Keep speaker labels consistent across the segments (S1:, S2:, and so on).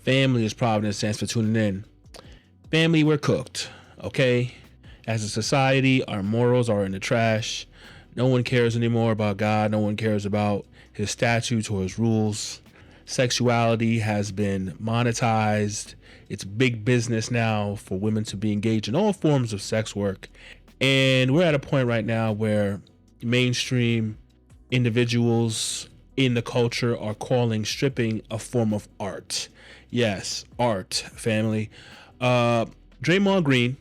S1: Family is Providence. Thanks for tuning in. Family, we're cooked, okay? As a society, our morals are in the trash. No one cares anymore about God. No one cares about his statutes or his rules. Sexuality has been monetized. It's big business now for women to be engaged in all forms of sex work. And we're at a point right now where mainstream individuals in the culture are calling stripping a form of art. Yes, art, family. Draymond Green,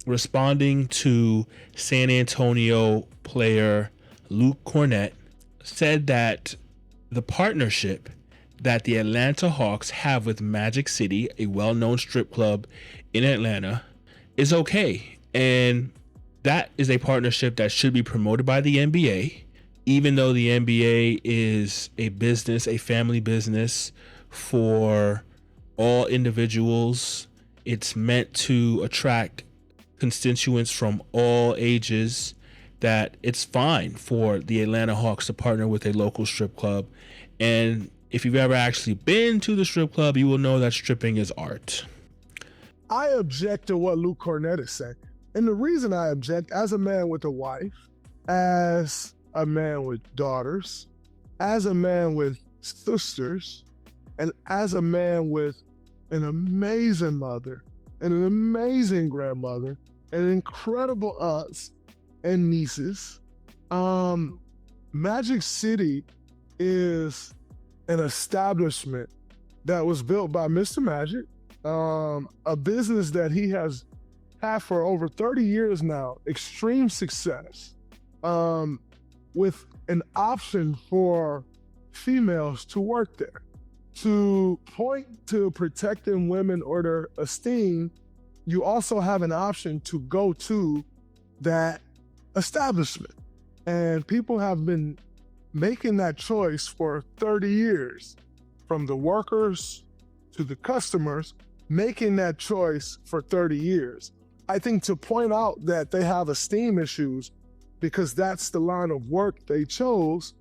S1: responding to San Antonio player Luke Cornett, said that the partnership that the Atlanta Hawks have with Magic City, a well-known strip club in Atlanta, is okay. And that is a partnership that should be promoted by the NBA, even though the NBA is a business, a family business for all individuals. It's meant to attract constituents from all ages, that it's fine for the Atlanta Hawks to partner with a local strip club. And if you've ever actually been to the strip club, you will know that stripping is art.
S2: I object to what Luke Cornett is saying. And the reason I object, as a man with a wife, as a man with daughters, as a man with sisters, and as a man with an amazing mother and an amazing grandmother and incredible aunts and nieces, Magic City is an establishment that was built by Mr. Magic, a business that he has had for over 30 years now, extreme success, with an option for females to work there. To point to protecting women or their esteem, you also have an option to go to that establishment. And people have been making that choice for 30 years, from the workers to the customers, making that choice for 30 years. I think to point out that they have esteem issues because that's the line of work they chose,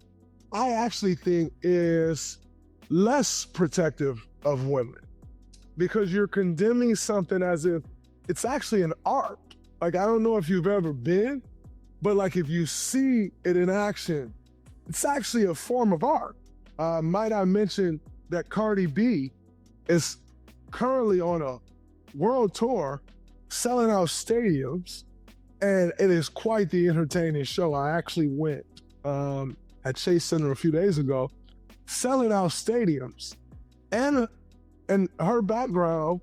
S2: I actually think is less protective of women, because you're condemning something as if it's actually an art. Like, I don't know if you've ever been, but like if you see it in action, it's actually a form of art. Might I mention that Cardi B is currently on a world tour selling out stadiums, and it is quite the entertaining show. I actually went at Chase Center a few days ago, selling out stadiums, and her background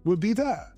S2: would be that.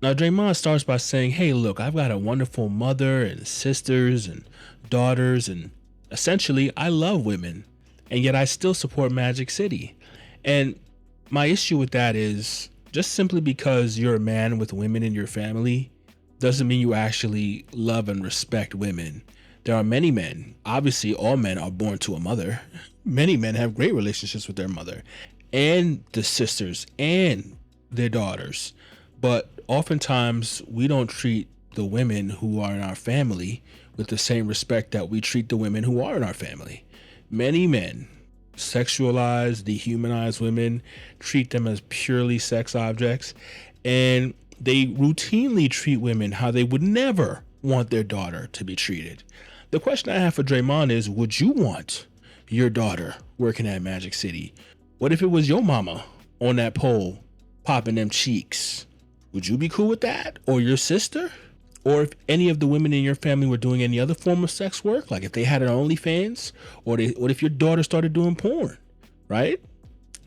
S1: Now, Draymond starts by saying, hey, look, I've got a wonderful mother and sisters and daughters, and essentially, I love women, and yet I still support Magic City. And my issue with that is, just simply because you're a man with women in your family doesn't mean you actually love and respect women. There are many men, obviously all men are born to a mother. Many men have great relationships with their mother and the sisters and their daughters. But oftentimes we don't treat the women who are in our family with the same respect that we treat the women who are in our family. Many men sexualize, dehumanize women, treat them as purely sex objects, and they routinely treat women how they would never want their daughter to be treated. The question I have for Draymond is, would you want your daughter working at Magic City? What if it was your mama on that pole popping them cheeks? Would you be cool with that? Or your sister? Or if any of the women in your family were doing any other form of sex work, like if they had an OnlyFans, or if your daughter started doing porn, right?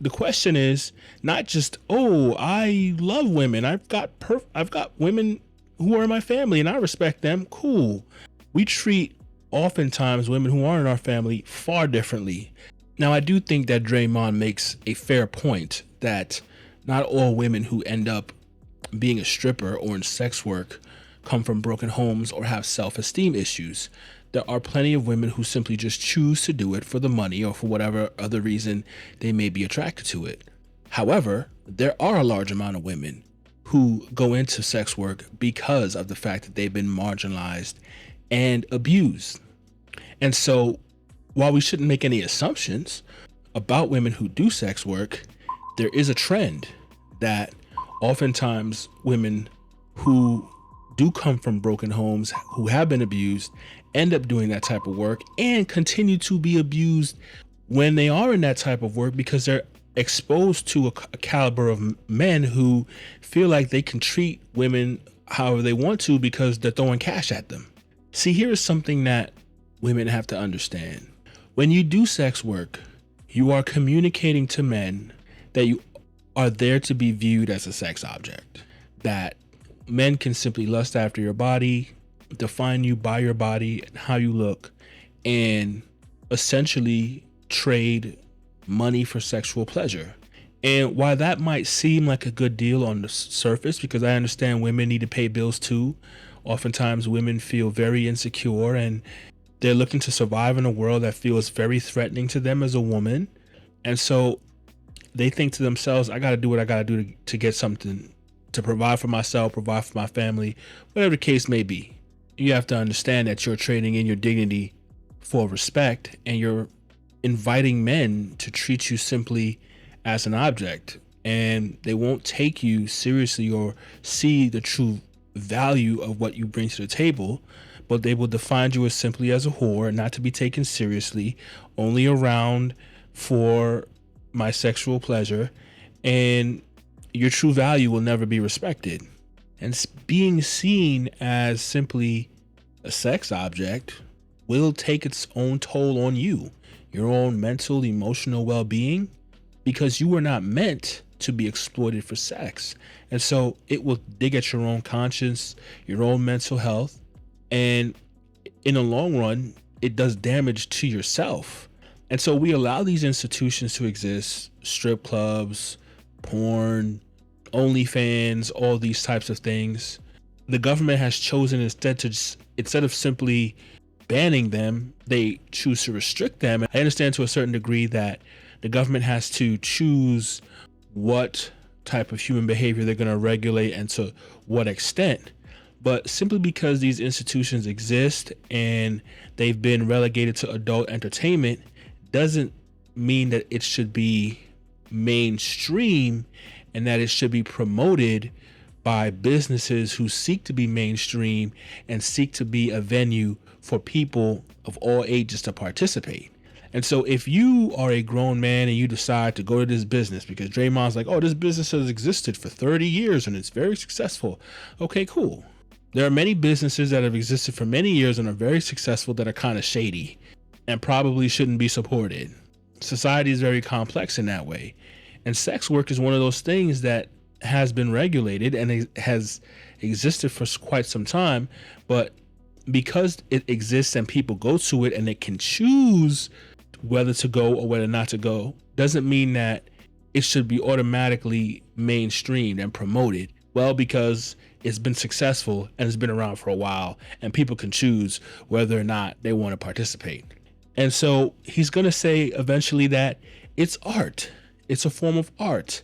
S1: The question is not just, oh, I love women. I've got women who are in my family and I respect them. Cool. We treat oftentimes women who aren't in our family far differently. Now, I do think that Draymond makes a fair point that not all women who end up being a stripper or in sex work come from broken homes or have self-esteem issues. There are plenty of women who simply just choose to do it for the money or for whatever other reason they may be attracted to it. However, there are a large amount of women who go into sex work because of the fact that they've been marginalized and abused. And so while we shouldn't make any assumptions about women who do sex work, there is a trend that oftentimes women who do come from broken homes, who have been abused, end up doing that type of work and continue to be abused when they are in that type of work, because they're exposed to a caliber of men who feel like they can treat women however they want to because they're throwing cash at them. See, here is something that women have to understand. When you do sex work, you are communicating to men that you are there to be viewed as a sex object, that men can simply lust after your body, define you by your body and how you look, and essentially trade money for sexual pleasure. And while that might seem like a good deal on the surface, because I understand women need to pay bills too, oftentimes women feel very insecure and they're looking to survive in a world that feels very threatening to them as a woman. And so they think to themselves, I got to do what I got to do to get something to provide for myself, provide for my family, whatever the case may be. You have to understand that you're trading in your dignity for respect, and you're inviting men to treat you simply as an object, and they won't take you seriously or see the true value of what you bring to the table, but they will define you as simply as a whore, not to be taken seriously, only around for my sexual pleasure, and your true value will never be respected. And being seen as simply a sex object will take its own toll on you, your own mental, emotional well-being, because you were not meant to be exploited for sex. And so it will dig at your own conscience, your own mental health, and in the long run, it does damage to yourself. And so we allow these institutions to exist, strip clubs, porn, OnlyFans, all these types of things. The government has chosen instead of simply banning them, they choose to restrict them. I understand to a certain degree that the government has to choose what type of human behavior they're going to regulate and to what extent. But simply because these institutions exist and they've been relegated to adult entertainment doesn't mean that it should be mainstream and that it should be promoted by businesses who seek to be mainstream and seek to be a venue for people of all ages to participate. And so if you are a grown man and you decide to go to this business because Draymond's like, oh, this business has existed for 30 years and it's very successful. Okay, cool. There are many businesses that have existed for many years and are very successful that are kind of shady and probably shouldn't be supported. Society is very complex in that way. And sex work is one of those things that has been regulated and it has existed for quite some time. But because it exists and people go to it and they can choose whether to go or whether not to go, doesn't mean that it should be automatically mainstreamed and promoted. Well, because it's been successful and it's been around for a while and people can choose whether or not they want to participate. And so he's going to say eventually that it's art. It's a form of art.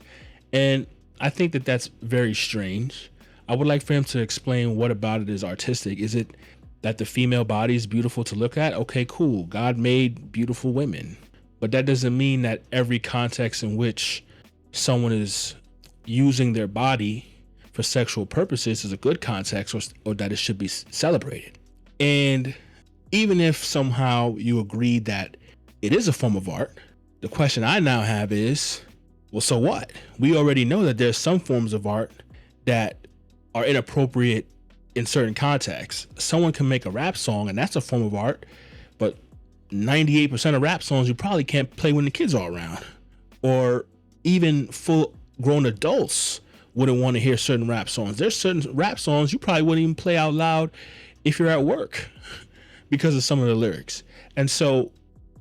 S1: And I think that that's very strange. I would like for him to explain what about it is artistic. Is it that the female body is beautiful to look at? Okay, cool. God made beautiful women. But that doesn't mean that every context in which someone is using their body for sexual purposes is a good context or that it should be celebrated. And even if somehow you agree that it is a form of art, the question I now have is, well, so what? We already know that there's some forms of art that are inappropriate in certain contexts. Someone can make a rap song and that's a form of art, but 98% of rap songs you probably can't play when the kids are around. Or even full grown adults wouldn't want to hear certain rap songs. There's certain rap songs you probably wouldn't even play out loud if you're at work because of some of the lyrics. And so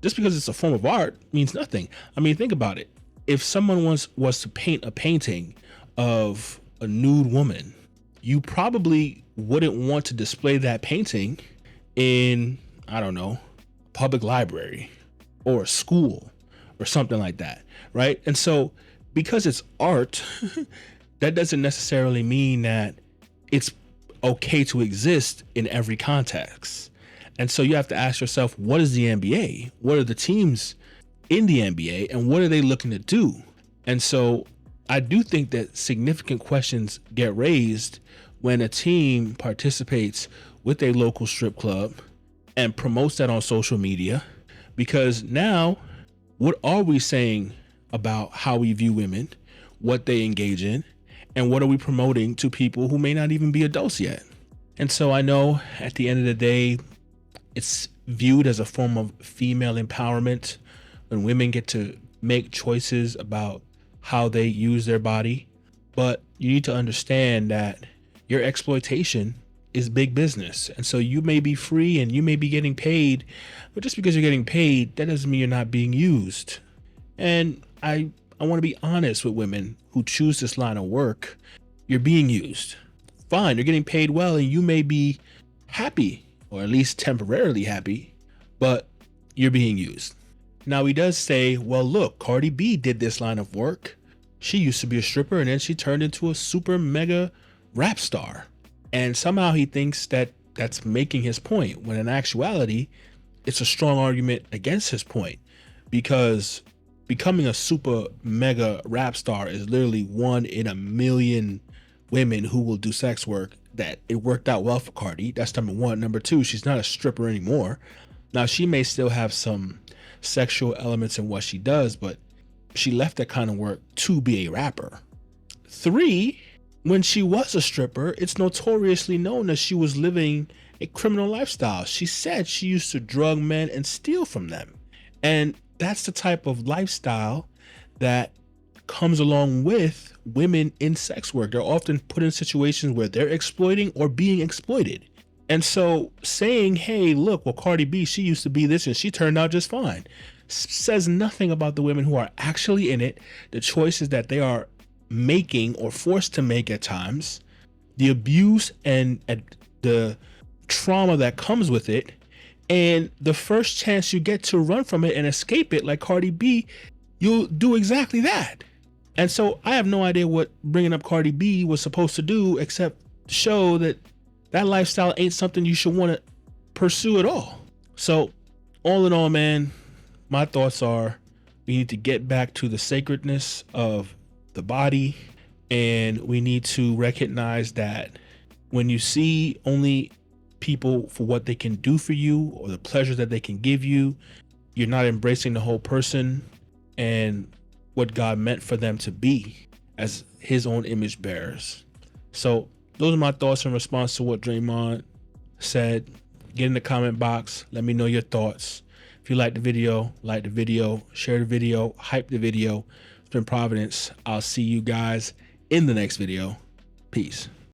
S1: just because it's a form of art means nothing. I mean, think about it. If someone was to paint a painting of a nude woman, you probably wouldn't want to display that painting in, I don't know, a public library or a school or something like that, right? And so because it's art, that doesn't necessarily mean that it's okay to exist in every context. And so you have to ask yourself, what is the NBA? What are the teams in the NBA and what are they looking to do? And so I do think that significant questions get raised when a team participates with a local strip club and promotes that on social media, because now what are we saying about how we view women, what they engage in, and what are we promoting to people who may not even be adults yet? And so I know at the end of the day, it's viewed as a form of female empowerment when women get to make choices about how they use their body. But you need to understand that your exploitation is big business. And so you may be free and you may be getting paid, but just because you're getting paid, that doesn't mean you're not being used. And I want to be honest with women who choose this line of work. You're being used. Fine, you're getting paid well and you may be happy, or at least temporarily happy, but you're being used. Now he does say, well, look, Cardi B did this line of work. She used to be a stripper and then she turned into a super mega rap star. And somehow he thinks that that's making his point, when in actuality, it's a strong argument against his point, because becoming a super mega rap star is literally 1 in a million women who will do sex work. That it worked out well for Cardi. That's number one. Number two, she's not a stripper anymore. Now, she may still have some sexual elements in what she does, but she left that kind of work to be a rapper. 3, when she was a stripper, it's notoriously known that she was living a criminal lifestyle. She said she used to drug men and steal from them. And that's the type of lifestyle that comes along with women in sex work. They're often put in situations where they're exploiting or being exploited. And so saying, hey, look, well, Cardi B, she used to be this and she turned out just fine, says nothing about the women who are actually in it, the choices that they are making or forced to make at times, the abuse and the trauma that comes with it. And the first chance you get to run from it and escape it, like Cardi B, you'll do exactly that. And so I have no idea what bringing up Cardi B was supposed to do, except show that that lifestyle ain't something you should want to pursue at all. So all in all, man, my thoughts are we need to get back to the sacredness of the body, and we need to recognize that when you see only people for what they can do for you or the pleasure that they can give you, you're not embracing the whole person and what God meant for them to be as his own image bearers. So those are my thoughts in response to what Draymond said. Get in the comment box. Let me know your thoughts. If you like the video, share the video, hype the video. It's been Providence. I'll see you guys in the next video. Peace.